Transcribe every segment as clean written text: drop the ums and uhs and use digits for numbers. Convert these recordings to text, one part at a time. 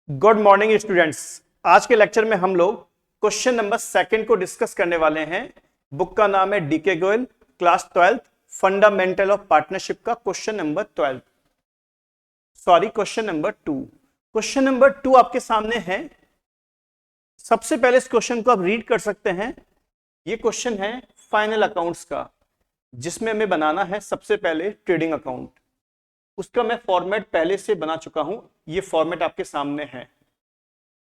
Good morning students. आज के lecture में हम लोग क्वेश्चन नंबर 2 को डिस्कस करने वाले हैं। बुक का नाम है DK Goyal, class 12, fundamental of partnership का question number 12, sorry question number 2। Question number 2 आपके सामने है। सबसे पहले इस क्वेश्चन को आप रीड कर सकते हैं। ये क्वेश्चन है फाइनल अकाउंट्स का, जिसमें हमें बनाना है सबसे पहले ट्रेडिंग अकाउंट। उसका मैं फॉर्मेट पहले से बना चुका हूं, ये फॉर्मेट आपके सामने है।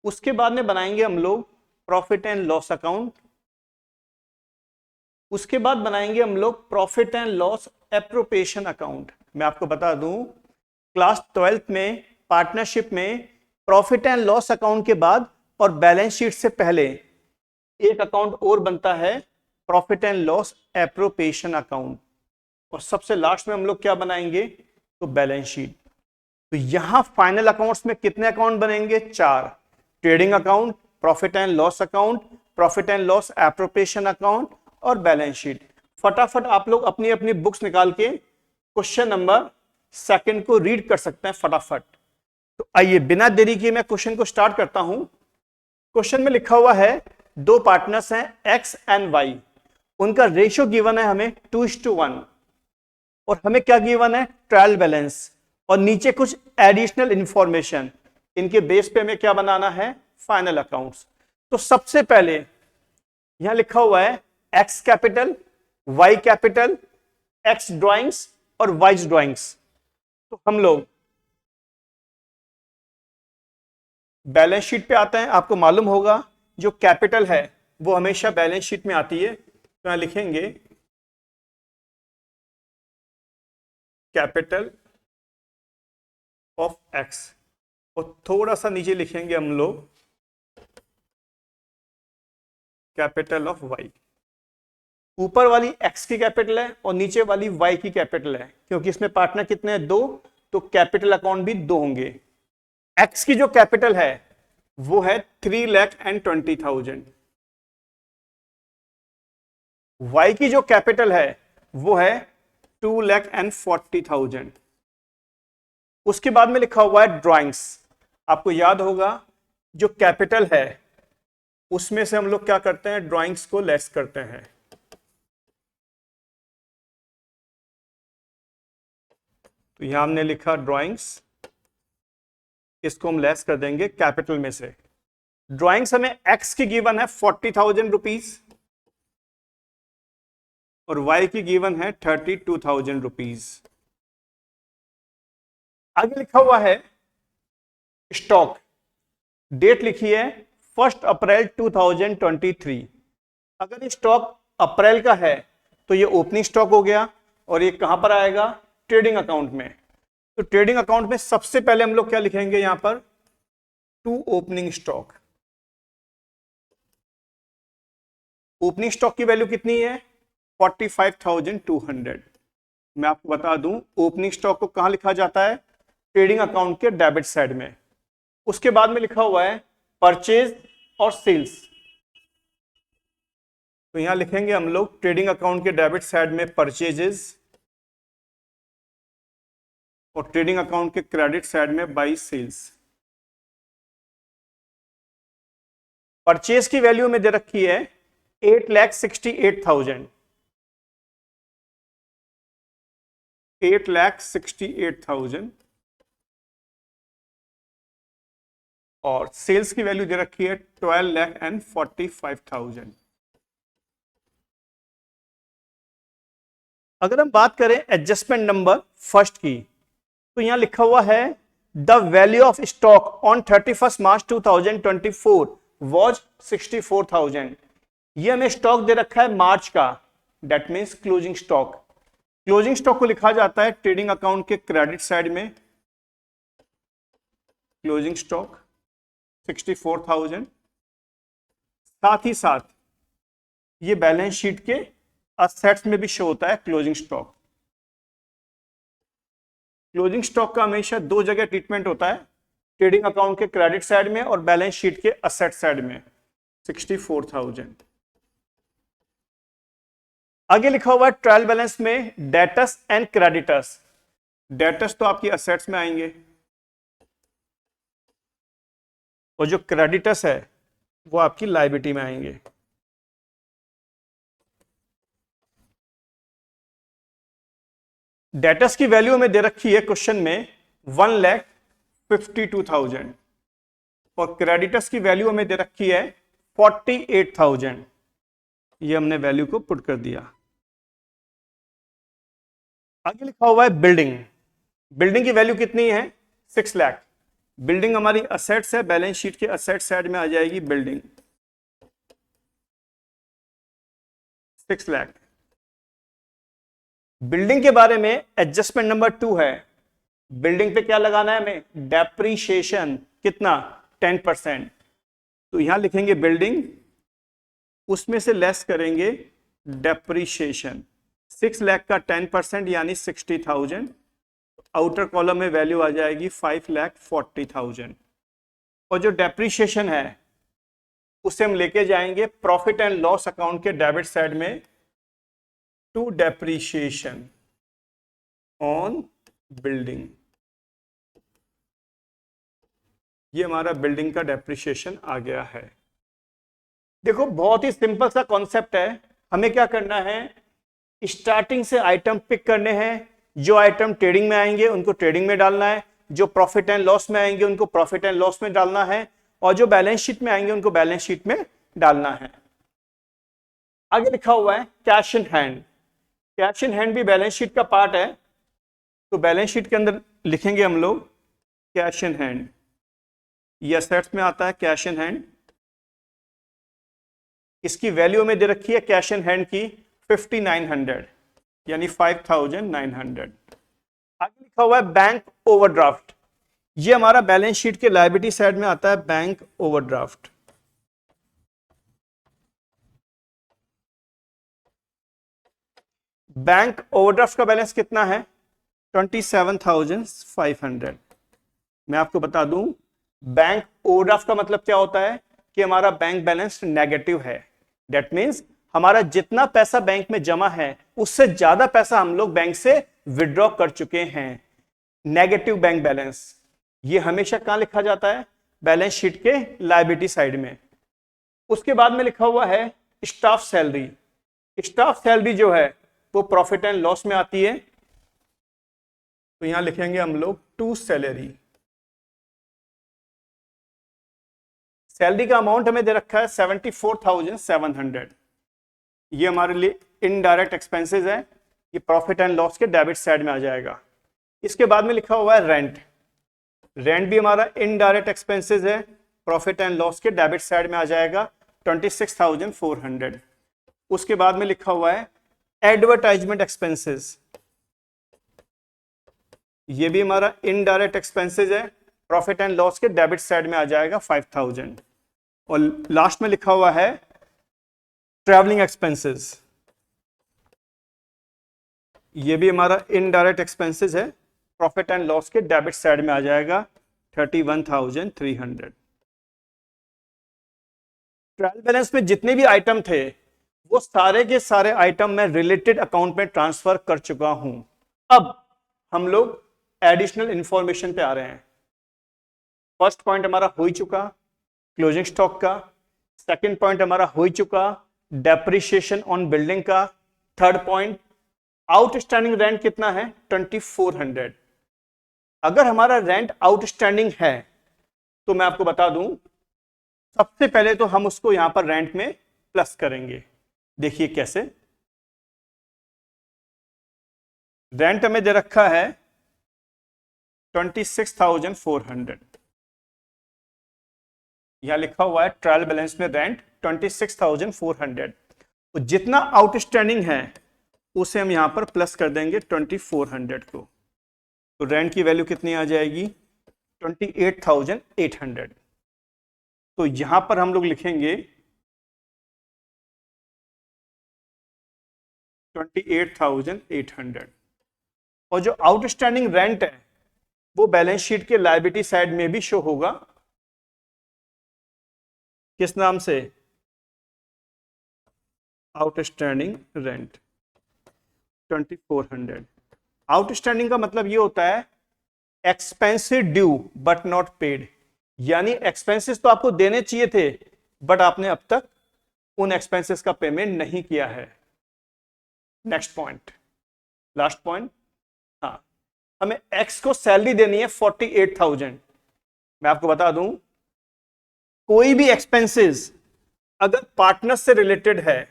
उसके बाद में बनाएंगे हम लोग प्रॉफिट एंड लॉस अकाउंट। उसके बाद बनाएंगे हम लोग profit and loss appropriation account. मैं आपको बता दूं, क्लास 12th में पार्टनरशिप में प्रॉफिट एंड लॉस अकाउंट के बाद और बैलेंस शीट से पहले एक अकाउंट और बनता है, profit and loss appropriation account. और सबसे लास्ट में हम लोग क्या बनाएंगे, तो बैलेंस शीट। तो यहां फाइनल अकाउंट्स में कितने अकाउंट बनेंगे? 4। Trading account, profit and loss account, profit and loss appropriation account और बैलेंस शीट। फटाफट आप लोग अपनी अपनी बुक्स निकाल के क्वेश्चन नंबर 2 को रीड कर सकते हैं फटाफट। तो आइए बिना देरी के मैं क्वेश्चन को स्टार्ट करता हूं। क्वेश्चन में लिखा हुआ है दो पार्टनर्स हैं एक्स एंड वाई, उनका रेशियो गिवन है हमें 2:1 और हमें क्या गिवन है? ट्रायल बैलेंस और नीचे कुछ एडिशनल इंफॉर्मेशन। इनके बेस पे हमें क्या बनाना है? Final accounts. तो सबसे पहले यहां लिखा हुआ है X capital, Y capital, X drawings और वाई ड्राइंग्स। तो हम लोग बैलेंस शीट पे आते हैं। आपको मालूम होगा जो कैपिटल है वो हमेशा बैलेंस शीट में आती है। तो यहां लिखेंगे कैपिटल ऑफ एक्स और थोड़ा सा नीचे लिखेंगे हम लोग कैपिटल ऑफ वाई। ऊपर वाली एक्स की कैपिटल है और नीचे वाली वाई की कैपिटल है, क्योंकि इसमें पार्टनर कितने हैं? 2, तो कैपिटल अकाउंट भी 2 होंगे। एक्स की जो कैपिटल है वो है 3,20,000। वाई की जो कैपिटल है वो है 2,40,000। उसके बाद में लिखा हुआ है ड्राइंग्स। आपको याद होगा जो कैपिटल है उसमें से हम लोग क्या करते हैं? ड्राइंग्स को लेस करते हैं। तो यहां हमने लिखा ड्राइंग्स, इसको हम लेस कर देंगे कैपिटल में से। ड्राइंग्स हमें एक्स की गिवन है 40,000 रुपीज और वाई की गिवन है 32,000 रुपीज। आगे लिखा हुआ है स्टॉक, डेट लिखी है 1 अप्रैल 2023। अगर ये स्टॉक अप्रैल का है तो ये ओपनिंग स्टॉक हो गया और ये कहां पर आएगा? ट्रेडिंग अकाउंट में। तो ट्रेडिंग अकाउंट में सबसे पहले हम लोग क्या लिखेंगे यहां पर? To opening stock. Opening stock की वैल्यू कितनी है? 45,200। मैं आपको बता दूं ओपनिंग स्टॉक को कहां लिखा जाता है? ट्रेडिंग अकाउंट के डेबिट साइड में। उसके बाद में लिखा हुआ है परचेज और सेल्स। तो यहां लिखेंगे हम लोग ट्रेडिंग अकाउंट के डेबिट साइड में परचेजेस और ट्रेडिंग अकाउंट के क्रेडिट साइड में बाई सेल्स। परचेज की वैल्यू में दे रखी है 8,68,000, 8,68,000 और सेल्स की वैल्यू दे रखी है 12,45,000। अगर हम बात करें एडजस्टमेंट नंबर फर्स्ट की, तो यहां लिखा हुआ है the value of stock on 31 March 2024 was 64,000। ये हमें स्टॉक दे रखा है मार्च का, that means closing stock. Closing stock को लिखा जाता है ट्रेडिंग अकाउंट के क्रेडिट साइड में, क्लोजिंग स्टॉक 64,000। साथ ही साथ ये बैलेंस शीट के असेट्स में भी शो होता है क्लोजिंग स्टॉक। क्लोजिंग स्टॉक का हमेशा 2 जगह ट्रीटमेंट होता है, ट्रेडिंग अकाउंट के क्रेडिट साइड में और बैलेंस शीट के असेट साइड में। 64,000। आगे लिखा हुआ है ट्रायल बैलेंस में डेटर्स एंड क्रेडिटर्स। डेटर्स तो आपकी असेट्स में आएंगे और जो क्रेडिटर्स है वो आपकी लायबिलिटी में आएंगे। डेटर्स की वैल्यू हमें दे रखी है क्वेश्चन में 1,52,000 और क्रेडिटर्स की वैल्यू हमें दे रखी है 48,000। ये हमने वैल्यू को पुट कर दिया। आगे लिखा हुआ है बिल्डिंग। बिल्डिंग की वैल्यू कितनी है? 6 लाख। बिल्डिंग हमारी असेट्स है, बैलेंस शीट के असेट साइड में आ जाएगी बिल्डिंग 6 लाख। बिल्डिंग के बारे में एडजस्टमेंट नंबर 2 है। बिल्डिंग पे क्या लगाना है हमें? डेप्रीशिएशन। कितना? 10%। तो यहां लिखेंगे बिल्डिंग, उसमें से लेस करेंगे डेप्रीशिएशन। 6 लाख का 10% यानी 60,000। आउटर कॉलम में वैल्यू आ जाएगी 5,40,000। और जो डेप्रीशिएशन है उसे हम लेके जाएंगे प्रॉफिट एंड लॉस अकाउंट के डेबिट साइड में, टू डेप्रीशिएशन ऑन बिल्डिंग। ये हमारा बिल्डिंग का डेप्रीशिएशन आ गया है। देखो बहुत ही सिंपल सा कॉन्सेप्ट है। हमें क्या करना है? स्टार्टिंग से आइटम पिक करने हैं। जो आइटम ट्रेडिंग में आएंगे उनको ट्रेडिंग में डालना है, जो प्रॉफिट एंड लॉस में आएंगे उनको प्रॉफिट एंड लॉस में डालना है, और जो बैलेंस शीट में आएंगे उनको बैलेंस शीट में डालना है। आगे लिखा हुआ है cash in hand. Cash in hand भी बैलेंस शीट का पार्ट है, तो बैलेंस शीट के अंदर लिखेंगे हम लोग कैश इन हैंड। ये असेट्स में आता है कैश इन हैंड। इसकी वैल्यू में दे रखी है कैश इन हैंड की 5,900 यानी 5,900। आगे लिखा हुआ है बैंक ओवरड्राफ्ट। ये हमारा बैलेंस शीट के लायबिलिटी साइड में आता है बैंक ओवरड्राफ्ट। बैंक ओवरड्राफ्ट का बैलेंस कितना है? 27,500। मैं आपको बता दूं बैंक ओवरड्राफ्ट का मतलब क्या होता है कि हमारा बैंक बैलेंस नेगेटिव है। दैट मींस हमारा जितना पैसा बैंक में जमा है उससे ज्यादा पैसा हम लोग बैंक से विड्रॉ कर चुके हैं। नेगेटिव बैंक बैलेंस ये हमेशा कहां लिखा जाता है? बैलेंस शीट के लायबिलिटी साइड में। उसके बाद में लिखा हुआ है स्टाफ सैलरी। स्टाफ सैलरी जो है वो प्रॉफिट एंड लॉस में आती है, तो यहां लिखेंगे हम लोग टू सैलरी। सैलरी का अमाउंट हमें दे रखा है 74,700। ये हमारे लिए इनडायरेक्ट एक्सपेंसेस है, ये प्रॉफिट एंड लॉस के डेबिट साइड में आ जाएगा। इसके बाद में लिखा हुआ है रेंट। रेंट भी हमारा इनडायरेक्ट एक्सपेंसेस है, प्रॉफिट एंड लॉस के डेबिट साइड में आ जाएगा 26,400। उसके बाद में लिखा हुआ है एडवर्टाइजमेंट एक्सपेंसेस। ये भी हमारा इनडायरेक्ट एक्सपेंसेस है, प्रॉफिट एंड लॉस के डेबिट साइड में आ जाएगा 5,000। और लास्ट में लिखा हुआ है ट्रैवलिंग एक्सपेंसेस। ये भी हमारा इनडायरेक्ट एक्सपेंसेस है, प्रॉफिट एंड लॉस के डेबिट साइड में आ जाएगा 31,300। ट्रायल बैलेंस में जितने भी आइटम थे वो सारे के सारे आइटम मैं रिलेटेड अकाउंट में ट्रांसफर कर चुका हूं। अब हम लोग एडिशनल इंफॉर्मेशन पे आ रहे हैं। फर्स्ट पॉइंट हमारा हो ही चुका क्लोजिंग स्टॉक का, सेकंड पॉइंट हमारा हो ही चुका डेप्रिसिएशन ऑन बिल्डिंग का, थर्ड पॉइंट आउटस्टैंडिंग रेंट कितना है 2400। अगर हमारा रेंट आउटस्टैंडिंग है तो मैं आपको बता दूं सबसे पहले तो हम उसको यहां पर रेंट में प्लस करेंगे। देखिए कैसे। रेंट हमें दे रखा है 26,400। यहां लिखा हुआ है ट्रायल बैलेंस में रेंट 26,400। तो जितना आउटस्टैंडिंग है उसे हम यहां पर प्लस कर देंगे 2400 को, तो रेंट की वैल्यू कितनी आ जाएगी 28,800। तो यहां पर हम लोग लिखेंगे 28,800। और जो आउटस्टैंडिंग रेंट है वो बैलेंस शीट के लायबिलिटी साइड में भी शो होगा। किस नाम से? Outstanding rent 2400। आउटस्टैंडिंग का मतलब ये होता है expensive due but not paid. यानी एक्सपेंसेस तो आपको देने चाहिए थे, बट आपने अब तक उन एक्सपेंसेस का पेमेंट नहीं किया है। नेक्स्ट पॉइंट, लास्ट पॉइंट, हाँ, हमें एक्स को सैलरी देनी है 48,000। मैं आपको बता दूं, कोई भी एक्सपेंसेस अगर पार्टनर से रिलेटेड है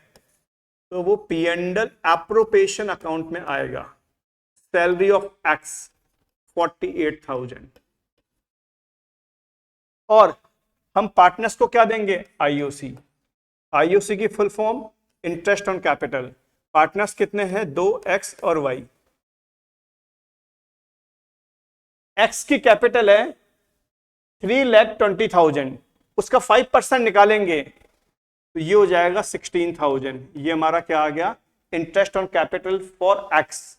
तो वो P and L appropriation account में आएगा। सैलरी ऑफ एक्स 48,000, और हम पार्टनर्स को क्या देंगे? आईओसी। आईओसी की full firm interest on capital. Partners कितने हैं? 2 एक्स और वाई। एक्स की कैपिटल है 3,20,000, उसका 5% निकालेंगे तो ये हो जाएगा 16,000। ये हमारा क्या आ गया? Interest on capital for X.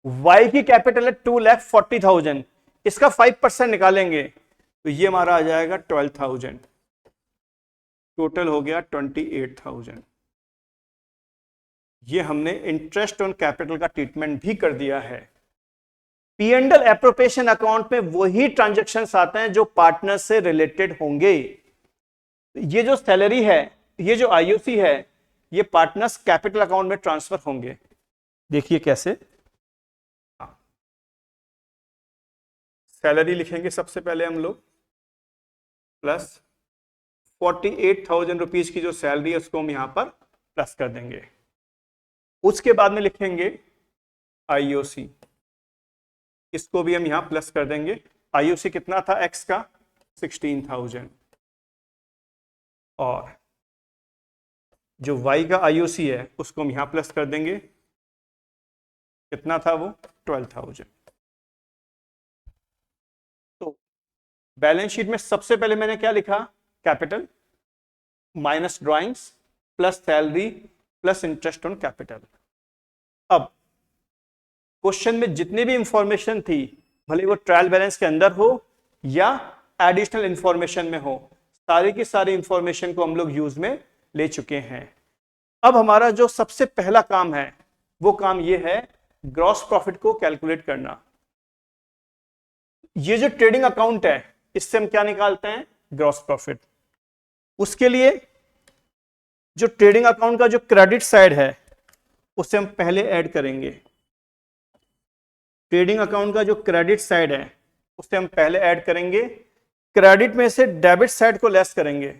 Y की कैपिटल है 2,40,000, इसका 5% निकालेंगे तो ये हमारा आ जाएगा 12,000। टोटल हो गया 28,000। ये हमने इंटरेस्ट ऑन कैपिटल का ट्रीटमेंट भी कर दिया है। P and L appropriation account में वही ट्रांजैक्शंस आते हैं जो पार्टनर से रिलेटेड होंगे। ये जो सैलरी है, ये जो आईओसी है, ये पार्टनर्स कैपिटल अकाउंट में ट्रांसफर होंगे। देखिए कैसे। सैलरी लिखेंगे सबसे पहले हम लोग, प्लस 48,000 रुपीज की जो सैलरी है उसको हम यहां पर प्लस कर देंगे। उसके बाद में लिखेंगे आईओसी, इसको भी हम यहां प्लस कर देंगे। आईओसी कितना था एक्स का? 16,000। और जो वाई का आईओसी है उसको हम यहां प्लस कर देंगे। कितना था वो? 12,000। तो बैलेंस शीट में सबसे पहले मैंने क्या लिखा? Capital minus drawings plus salary plus interest on capital. अब क्वेश्चन में जितनी भी इंफॉर्मेशन थी, भले वो ट्रायल बैलेंस के अंदर हो या एडिशनल इंफॉर्मेशन में हो, सारी की सारी इंफॉर्मेशन को हम लोग यूज में ले चुके हैं। अब हमारा जो सबसे पहला काम है वो काम ये है ग्रॉस प्रॉफिट को कैलकुलेट करना। ये जो ट्रेडिंग अकाउंट है इससे हम क्या निकालते हैं? Gross profit. उसके लिए जो ट्रेडिंग अकाउंट का जो क्रेडिट साइड है उसे हम पहले ऐड करेंगे। ट्रेडिंग अकाउंट का जो क्रेडिट साइड है उसे हम पहले ऐड करेंगे। क्रेडिट में से डेबिट साइड को लेस करेंगे।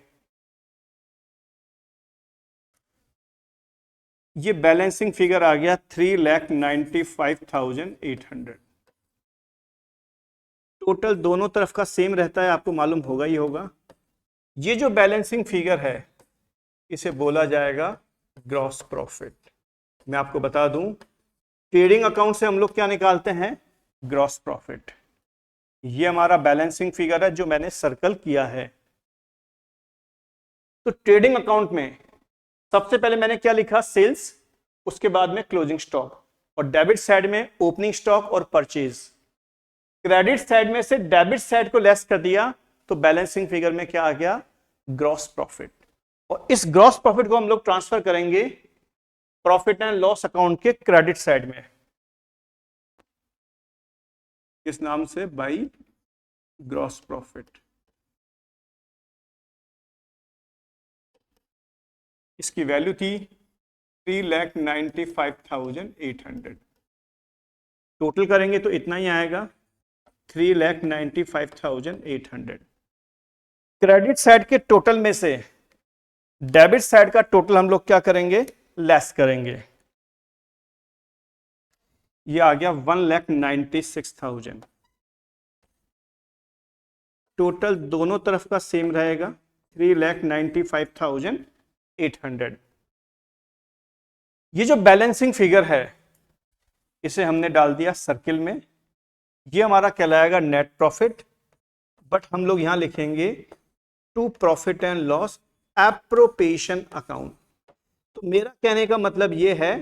ये बैलेंसिंग फिगर आ गया 3,95,800। टोटल दोनों तरफ का सेम रहता है, आपको मालूम होगा ही होगा। ये जो बैलेंसिंग फिगर है इसे बोला जाएगा ग्रॉस प्रॉफिट। मैं आपको बता दूं, ट्रेडिंग अकाउंट से हम लोग क्या निकालते हैं? Gross profit. ये हमारा बैलेंसिंग फिगर है जो मैंने सर्कल किया है। तो ट्रेडिंग अकाउंट में सबसे पहले मैंने क्या लिखा? सेल्स, उसके बाद में क्लोजिंग स्टॉक, और डेबिट साइड में ओपनिंग स्टॉक और परचेज। क्रेडिट साइड में से डेबिट साइड को लेस कर दिया तो बैलेंसिंग फिगर में क्या आ गया? Gross profit. और इस ग्रॉस प्रॉफिट को हम लोग ट्रांसफर करेंगे प्रॉफिट एंड लॉस अकाउंट के क्रेडिट साइड में, इस नाम से बाई ग्रॉस प्रॉफिट। इसकी वैल्यू थी 3,95,800। टोटल करेंगे तो इतना ही आएगा 3,95,800। क्रेडिट साइड के टोटल में से डेबिट साइड का टोटल हम लोग क्या करेंगे? लेस करेंगे। ये आ गया 1,96,000। टोटल दोनों तरफ का सेम रहेगा 3,95,800। ये जो बैलेंसिंग फिगर है इसे हमने डाल दिया सर्किल में। ये हमारा कहलाएगा नेट प्रॉफिट, बट हम लोग यहां लिखेंगे to profit and loss appropriation account. तो मेरा कहने का मतलब ये है,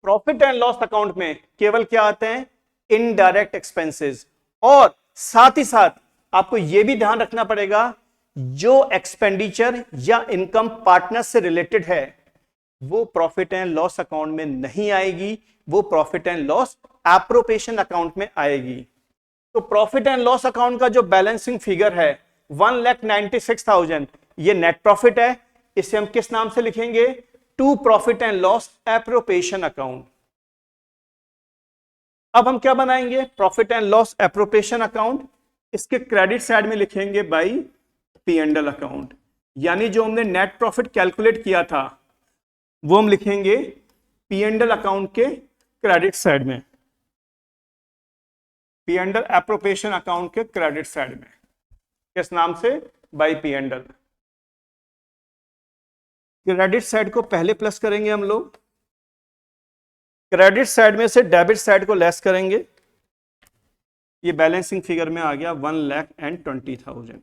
प्रॉफिट एंड लॉस अकाउंट में केवल क्या आते हैं? Indirect expenses. और साथ ही साथ आपको यह भी ध्यान रखना पड़ेगा, जो एक्सपेंडिचर या इनकम पार्टनर से रिलेटेड है वो प्रॉफिट एंड लॉस अकाउंट में नहीं आएगी, वो profit and loss appropriation account में आएगी। तो प्रॉफिट एंड लॉस अकाउंट का जो बैलेंसिंग फिगर है 1,96,000, ये नेट प्रॉफिट है। इसे हम किस नाम से लिखेंगे? To profit and loss appropriation account. अब हम क्या बनाएंगे? Profit and loss appropriation account. इसके क्रेडिट साइड में लिखेंगे by P and L account, यानी जो हमने नेट प्रॉफिट कैलकुलेट किया था वो हम लिखेंगे पी एंड एल अकाउंट के क्रेडिट साइड में, P and L appropriation account के क्रेडिट साइड में। किस नाम से? By P and L. Credit side को पहले प्लस करेंगे हम लोग, क्रेडिट साइड में से डेबिट साइड को लेस करेंगे। ये बैलेंसिंग फिगर में आ गया 1,20,000।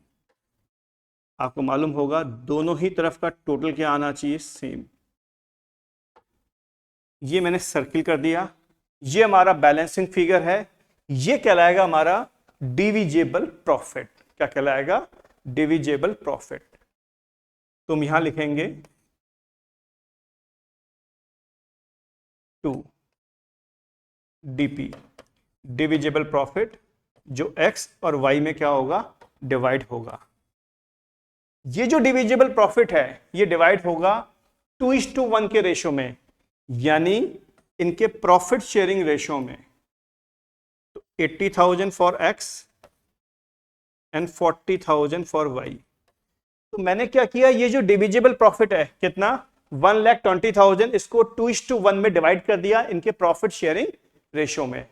आपको मालूम होगा दोनों ही तरफ का टोटल क्या आना चाहिए? सेम। ये मैंने सर्किल कर दिया। ये हमारा बैलेंसिंग फिगर है। ये कहलाएगा हमारा डिविजिबल प्रॉफिट। क्या कहलाएगा? Divisible profit. तुम यहां लिखेंगे 2 डीपी, डिविजिबल प्रॉफिट, जो x और y में क्या होगा? डिवाइड होगा। ये जो डिविजिबल प्रॉफिट है ये डिवाइड होगा 2:1 के रेशो में, यानी इनके प्रॉफिट शेयरिंग रेशो में। तो 80,000 for x and 40,000 for y। तो मैंने क्या किया? ये जो डिविजिबल प्रॉफिट है कितना? 1,20,000, इसको 2:1 में डिवाइड कर दिया इनके प्रॉफिट शेयरिंग रेशो में।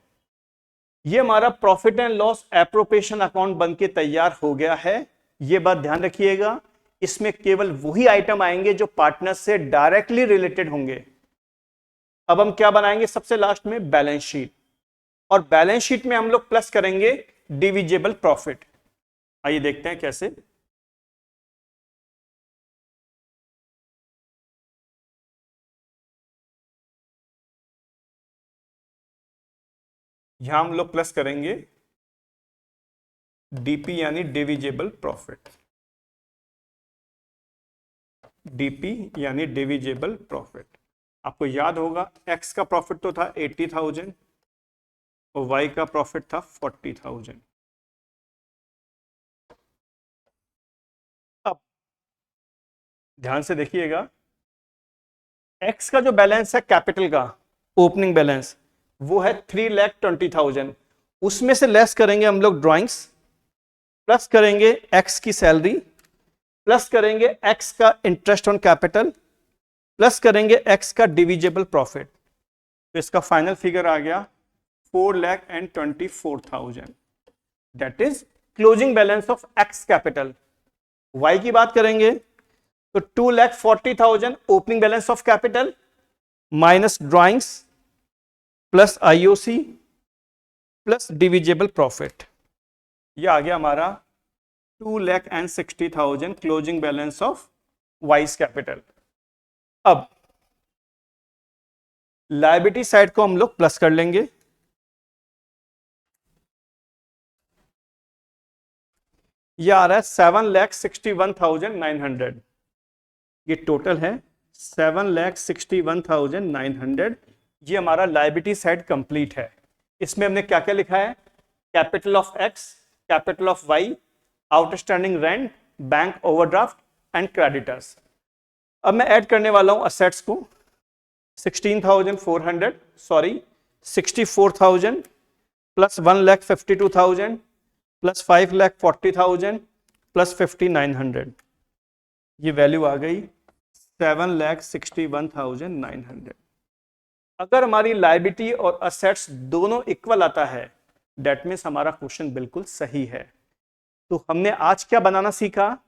ये हमारा profit and loss appropriation account बनके तैयार हो गया है। ये बात ध्यान रखिएगा, इसमें केवल वही आइटम आएंगे जो पार्टनर से डायरेक्टली रिलेटेड होंगे। अब हम क्या बनाएंगे? सबसे लास्ट में बैलेंस शीट, और बैलेंस शीट में हम लोग प्लस करेंगे डिविजिबल प्रॉफिट। आइए देखते हैं कैसे। यहां हम लोग प्लस करेंगे डीपी यानी डिविजिबल प्रॉफिट, डीपी यानी डिविजिबल प्रॉफिट। आपको याद होगा एक्स का प्रॉफिट तो था 80,000 और वाई का प्रॉफिट था 40,000। अब ध्यान से देखिएगा, एक्स का जो बैलेंस है कैपिटल का ओपनिंग बैलेंस वो है 3,20,000। उसमें से लेस करेंगे हम लोग ड्राइंग्स, प्लस करेंगे एक्स की सैलरी, प्लस करेंगे एक्स का इंटरेस्ट ऑन कैपिटल, प्लस करेंगे एक्स का डिविजिबल प्रॉफिट। तो इसका फाइनल फिगर आ गया 4,24,000। That is closing balance of X capital. Y की बात करेंगे तो 2,40,000 opening balance of capital minus drawings plus IOC plus divisible profit. यह आ गया हमारा 2,60,000 closing balance of Y's capital. अब लायबिलिटी साइड को हम लोग प्लस कर लेंगे। यह आ रहा है 7,61,900। ये टोटल है 7,61,900। ये हमारा लायबिलिटी साइड कंप्लीट है। इसमें हमने क्या क्या लिखा है? Capital of X, capital of Y, outstanding rent, bank overdraft and creditors. अब मैं ऐड करने वाला हूं असेट्स को 64,000 प्लस 1,52,000 प्लस 5,40,000 प्लस 5,900। ये वैल्यू आ गई 7,61,900। अगर हमारी लायबिलिटी और असेट्स दोनों इक्वल आता है दैट मीन्स हमारा क्वेश्चन बिल्कुल सही है। तो हमने आज क्या बनाना सीखा?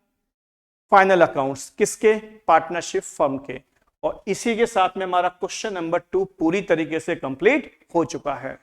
Final accounts. किसके? पार्टनरशिप फर्म के। और इसी के साथ में हमारा क्वेश्चन नंबर 2 पूरी तरीके से कंप्लीट हो चुका है।